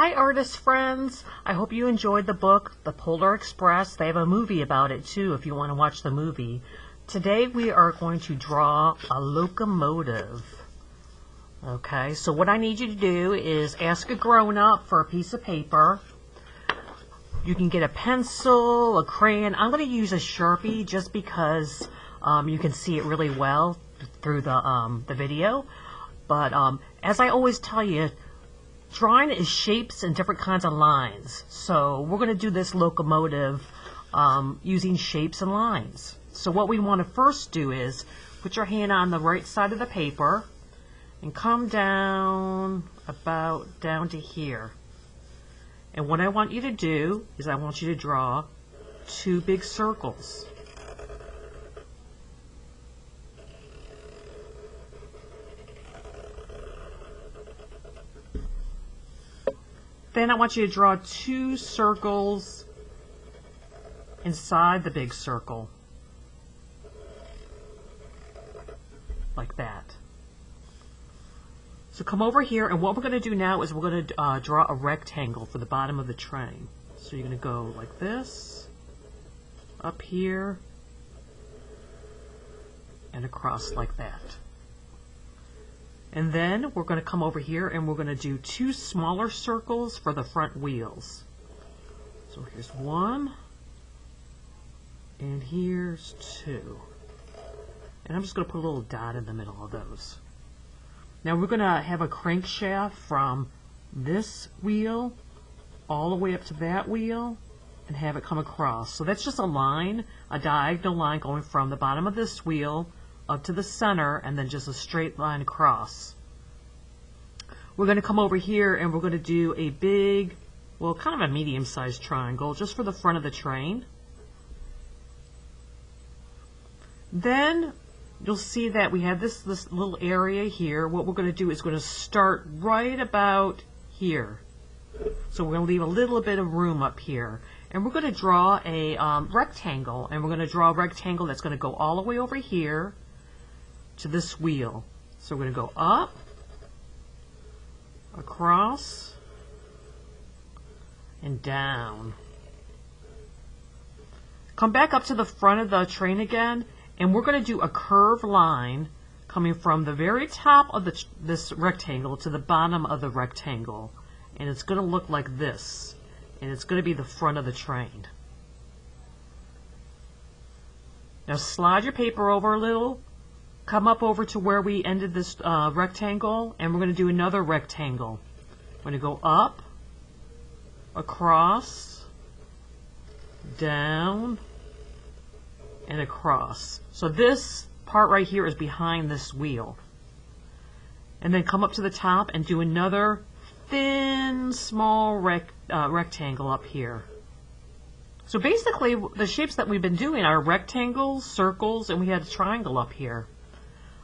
Hi artist friends! I hope you enjoyed the book, The Polar Express. They have a movie about it too if you want to watch the movie. Today we are going to draw a locomotive. Okay, so what I need you to do is ask a grown-up for a piece of paper. You can get a pencil, a crayon. I'm going to use a Sharpie just because you can see it really well through the video. But as I always tell you, drawing is shapes and different kinds of lines. So we're going to do this locomotive using shapes and lines. So what we want to first do is put your hand on the right side of the paper and come down about down to here. And what I want you to do is I want you to draw two big circles. Then I want you to draw two circles inside the big circle, like that. So come over here, and what we're going to do now is we're going to draw a rectangle for the bottom of the train. So you're going to go like this, up here, and across like that. And then we're going to come over here and we're going to do two smaller circles for the front wheels. So here's one, and here's two. And I'm just going to put a little dot in the middle of those. Now we're going to have a crankshaft from this wheel all the way up to that wheel and have it come across. So that's just a line, a diagonal line going from the bottom of this wheel up to the center, and then just a straight line across. We're going to come over here and we're going to do a big, well, kind of a medium-sized triangle just for the front of the train. Then you'll see that we have this little area here. What we're going to do is going to start right about here. So we're going to leave a little bit of room up here. And we're going to draw a rectangle, and we're going to draw a rectangle that's going to go all the way over here to this wheel. So we're going to go up, across, and down. Come back up to the front of the train again, and we're going to do a curved line coming from the very top of this rectangle to the bottom of the rectangle. And it's going to look like this, and it's going to be the front of the train. Now slide your paper over a little. Come up over to where we ended this rectangle, and we're going to do another rectangle. We're going to go up, across, down, and across. So this part right here is behind this wheel. And then come up to the top and do another thin, small rectangle up here. So basically, the shapes that we've been doing are rectangles, circles, and we had a triangle up here.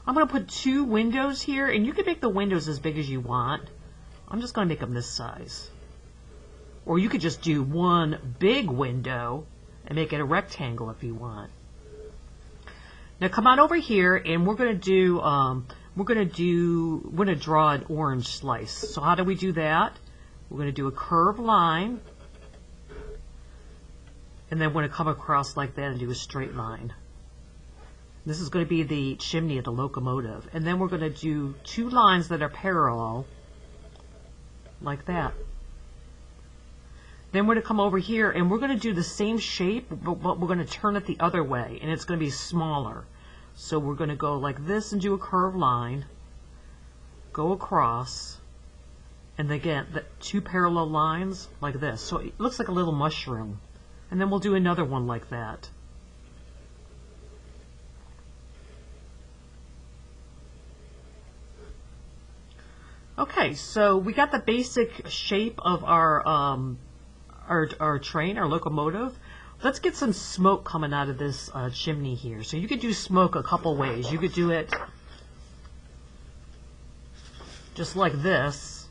I'm going to put two windows here, and you can make the windows as big as you want. I'm just going to make them this size. Or you could just do one big window and make it a rectangle if you want. Now come on over here, and we're going to draw an orange slice. So how do we do that? We're going to do a curved line, and then we're going to come across like that and do a straight line. This is going to be the chimney of the locomotive. And then we're going to do two lines that are parallel, like that. Then we're going to come over here and we're going to do the same shape, but we're going to turn it the other way, and it's going to be smaller. So we're going to go like this and do a curved line, go across, and again, the two parallel lines like this. So it looks like a little mushroom. And then we'll do another one like that. Okay, so we got the basic shape of our train, our locomotive. Let's get some smoke coming out of this chimney here. So you could do smoke a couple ways. You could do it just like this.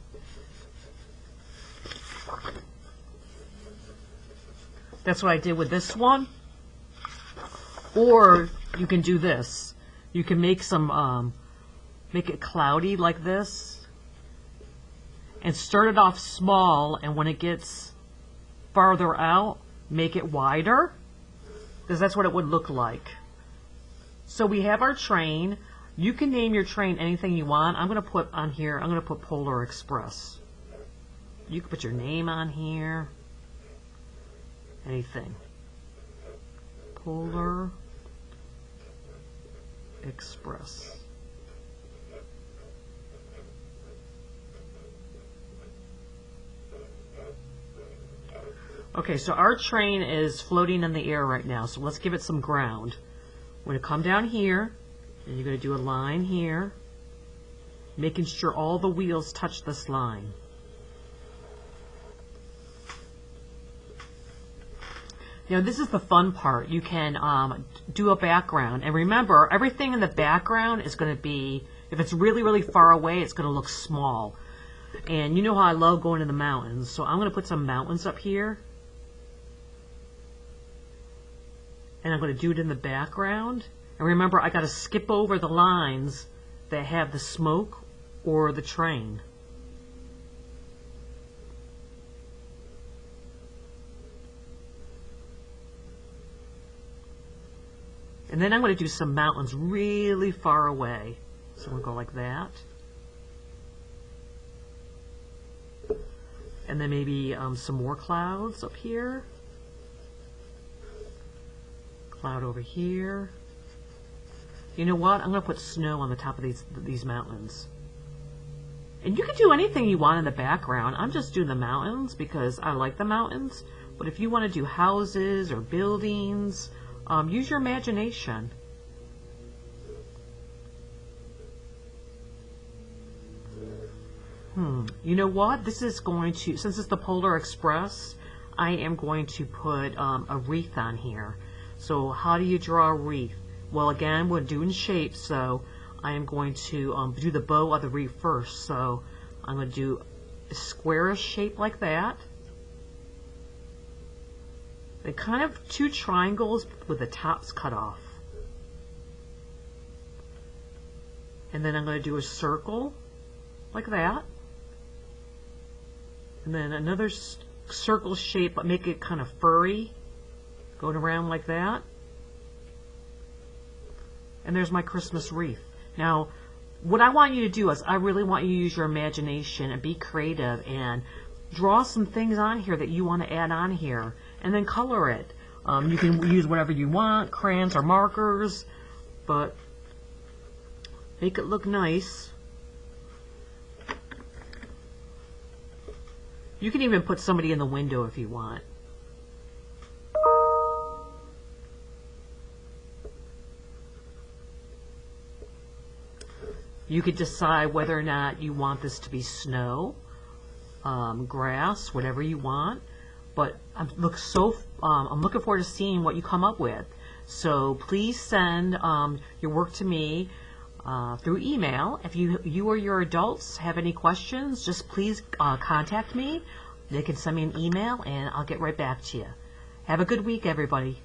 That's what I did with this one. Or you can do this. You can make some, make it cloudy like this. and start it off small, and when it gets farther out, make it wider, because that's what it would look like. So we have our train. You can name your train anything you want. I'm going to put on here, I'm going to put Polar Express. You can put your name on here. Anything. Polar Express. Okay, so our train is floating in the air right now, so let's give it some ground. We're going to come down here, and you're going to do a line here, making sure all the wheels touch this line. Now this is the fun part. You can do a background, and remember, everything in the background is going to be, if it's really, really far away, it's going to look small. And you know how I love going to the mountains, so I'm going to put some mountains up here. And I'm going to do it in the background. And remember, I got to skip over the lines that have the smoke or the train. And then I'm going to do some mountains really far away. So we'll go like that. And then maybe some more clouds up here. Cloud over here. You know what? I'm going to put snow on the top of these mountains. And you can do anything you want in the background. I'm just doing the mountains because I like the mountains. But if you want to do houses or buildings, use your imagination. You know what? This is going to, since it's the Polar Express, I am going to put a wreath on here. So how do you draw a wreath? Well, again, we're doing shapes, so I am going to do the bow of the wreath first. So I'm going to do a squarish shape like that. Then kind of two triangles with the tops cut off. And then I'm going to do a circle like that. And then another circle shape, but make it kind of furry, going around like that. And there's my Christmas wreath. Now, what I want you to do is I really want you to use your imagination and be creative and draw some things on here that you want to add on here, and then color it. You can use whatever you want, crayons or markers, but make it look nice. You can even put somebody in the window if you want. You could decide whether or not you want this to be snow, grass, whatever you want. But I'm looking forward to seeing what you come up with. So please send your work to me through email. If you or your adults have any questions, just please contact me. They can send me an email and I'll get right back to you. Have a good week, everybody.